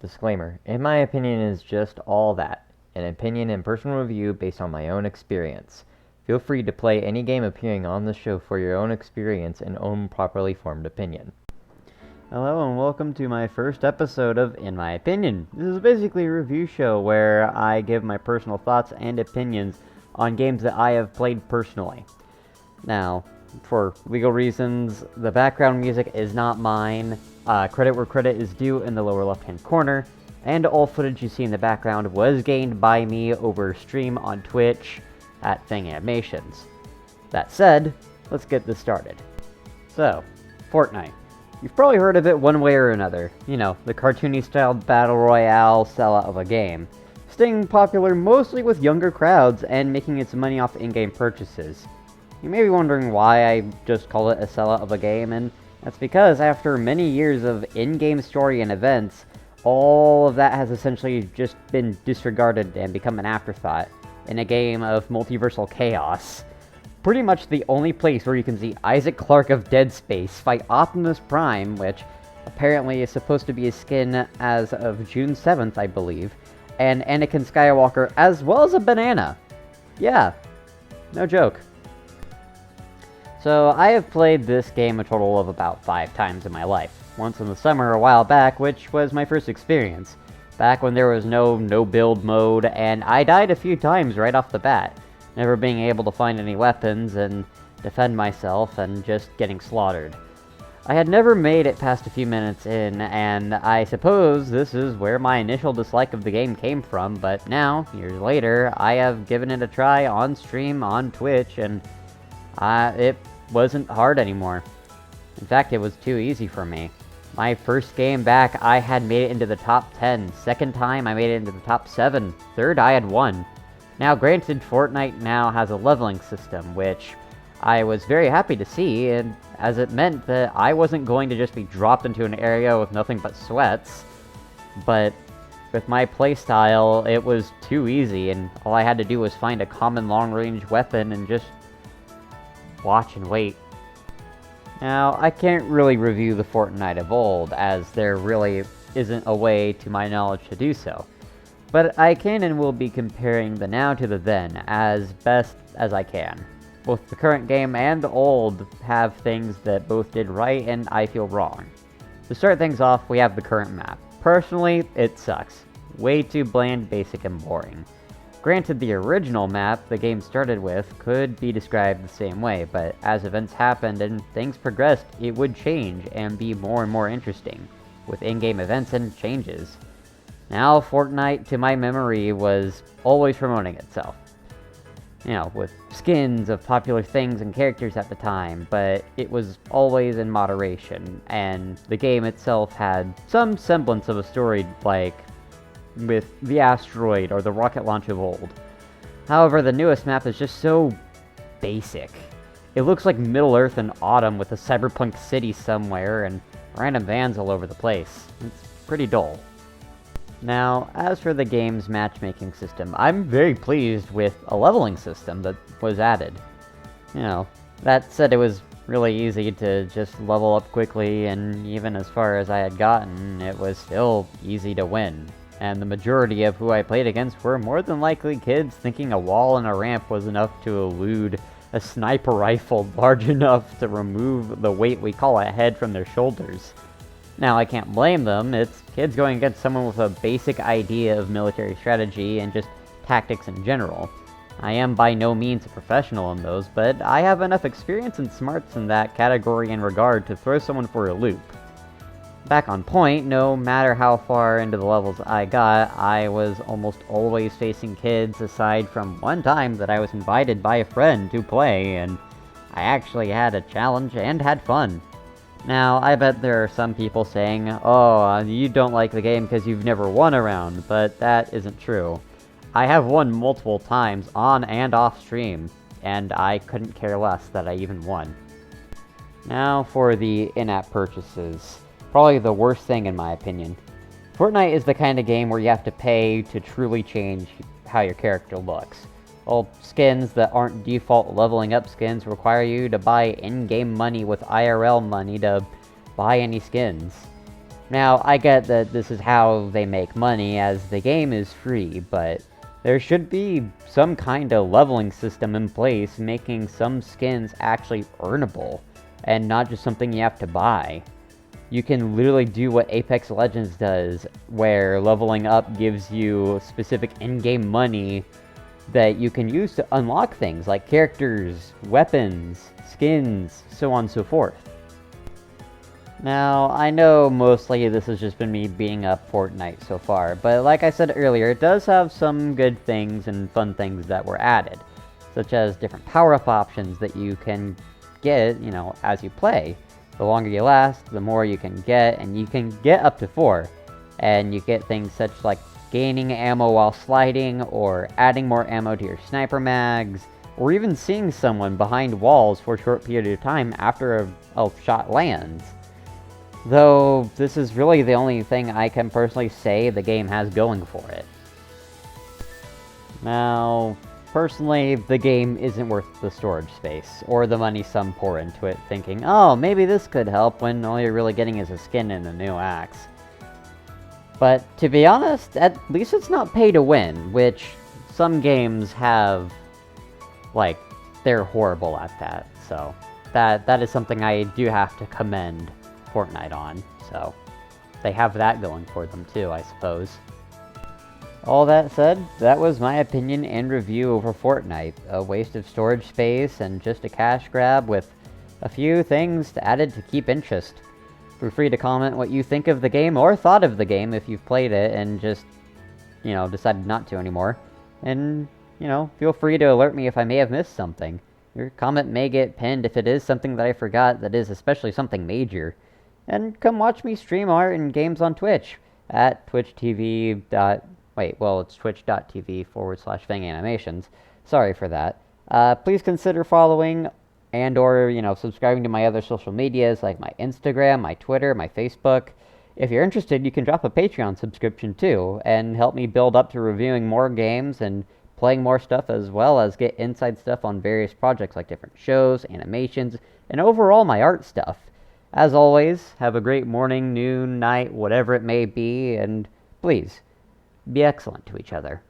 Disclaimer: In my opinion is just all that. An opinion and personal review based on my own experience. Feel free to play any game appearing on the show for your own experience and own properly formed opinion. Hello and welcome to my first episode of In My Opinion. This is basically a review show where I give my personal thoughts and opinions on games that I have played personally. Now, for legal reasons, the background music is not mine. Credit where credit is due in the lower left-hand corner, and all footage you see in the background was gained by me over stream on Twitch at Fang Animations. That said, let's get this started. So, Fortnite. You've probably heard of it one way or another. You know, the cartoony-styled battle royale sellout of a game. Staying popular mostly with younger crowds and making its money off in-game purchases. You may be wondering why I just call it a sellout of a game, and that's because after many years of in-game story and events, all of that has essentially just been disregarded and become an afterthought in a game of multiversal chaos. Pretty much the only place where you can see Isaac Clarke of Dead Space fight Optimus Prime, which apparently is supposed to be a skin as of June 7th, I believe, and Anakin Skywalker as well as a banana. Yeah, no joke. So, I have played this game a total of about 5 times in my life. Once in the summer a while back, which was my first experience. Back when there was no build mode, and I died a few times right off the bat. Never being able to find any weapons and defend myself and just getting slaughtered. I had never made it past a few minutes in, and I suppose this is where my initial dislike of the game came from, but now, years later, I have given it a try on stream, on Twitch, and it wasn't hard anymore. In fact, it was too easy for me. My first game back, I had made it into the top 10. Second time, I made it into the top 7. Third, I had won. Now, granted, Fortnite now has a leveling system, which I was very happy to see, and as it meant that I wasn't going to just be dropped into an area with nothing but sweats. But with my playstyle, it was too easy, and all I had to do was find a common long-range weapon and just watch and wait. Now, I can't really review the Fortnite of old, as there really isn't a way to my knowledge to do so. But I can and will be comparing the now to the then, as best as I can. Both the current game and the old have things that both did right and I feel wrong. To start things off, we have the current map. Personally, it sucks. Way too bland, basic, and boring. Granted, the original map the game started with could be described the same way, but as events happened and things progressed, it would change and be more and more interesting, with in-game events and changes. Now, Fortnite, to my memory, was always promoting itself. You know, with skins of popular things and characters at the time, but it was always in moderation, and the game itself had some semblance of a story, like with the asteroid or the rocket launch of old. However, the newest map is just so basic. It looks like Middle-earth in autumn with a cyberpunk city somewhere and random vans all over the place. It's pretty dull. Now, as for the game's matchmaking system, I'm very pleased with a leveling system that was added. You know, that said, it was really easy to just level up quickly, and even as far as I had gotten, it was still easy to win. And the majority of who I played against were more than likely kids thinking a wall and a ramp was enough to elude a sniper rifle large enough to remove the weight we call a head from their shoulders. Now, I can't blame them. It's kids going against someone with a basic idea of military strategy and just tactics in general. I am by no means a professional in those, but I have enough experience and smarts in that category and regard to throw someone for a loop. Back on point, no matter how far into the levels I got, I was almost always facing kids, aside from one time that I was invited by a friend to play, and I actually had a challenge and had fun. Now, I bet there are some people saying, oh, you don't like the game because you've never won a round, but that isn't true. I have won multiple times on and off stream, and I couldn't care less that I even won. Now for the in-app purchases. Probably the worst thing in my opinion. Fortnite is the kind of game where you have to pay to truly change how your character looks. Well, skins that aren't default leveling up skins require you to buy in-game money with IRL money to buy any skins. Now, I get that this is how they make money, as the game is free, but there should be some kind of leveling system in place, making some skins actually earnable, and not just something you have to buy. You can literally do what Apex Legends does, where leveling up gives you specific in-game money that you can use to unlock things like characters, weapons, skins, so on and so forth. Now, I know mostly this has just been me beating up Fortnite so far, but like I said earlier, it does have some good things and fun things that were added, such as different power-up options that you can get, as you play. The longer you last, the more you can get, and you can get up to 4. And you get things such like gaining ammo while sliding, or adding more ammo to your sniper mags, or even seeing someone behind walls for a short period of time after a shot lands. Though, this is really the only thing I can personally say the game has going for it. Now, personally, the game isn't worth the storage space, or the money some pour into it, thinking, oh, maybe this could help, when all you're really getting is a skin and a new axe. But, to be honest, at least it's not pay to win, which some games have, they're horrible at that, so that is something I do have to commend Fortnite on, so they have that going for them too, I suppose. All that said, that was my opinion and review over Fortnite. A waste of storage space and just a cash grab with a few things added to keep interest. Feel free to comment what you think of the game or thought of the game if you've played it and just, decided not to anymore. And, feel free to alert me if I may have missed something. Your comment may get pinned if it is something that I forgot that is especially something major. And come watch me stream art and games on Twitch at twitch.tv. It's twitch.tv/fanganimations. Sorry for that. Please consider following and or, subscribing to my other social medias like my Instagram, my Twitter, my Facebook. If you're interested, you can drop a Patreon subscription too, and help me build up to reviewing more games and playing more stuff, as well as get inside stuff on various projects like different shows, animations, and overall my art stuff. As always, have a great morning, noon, night, whatever it may be, and please, be excellent to each other.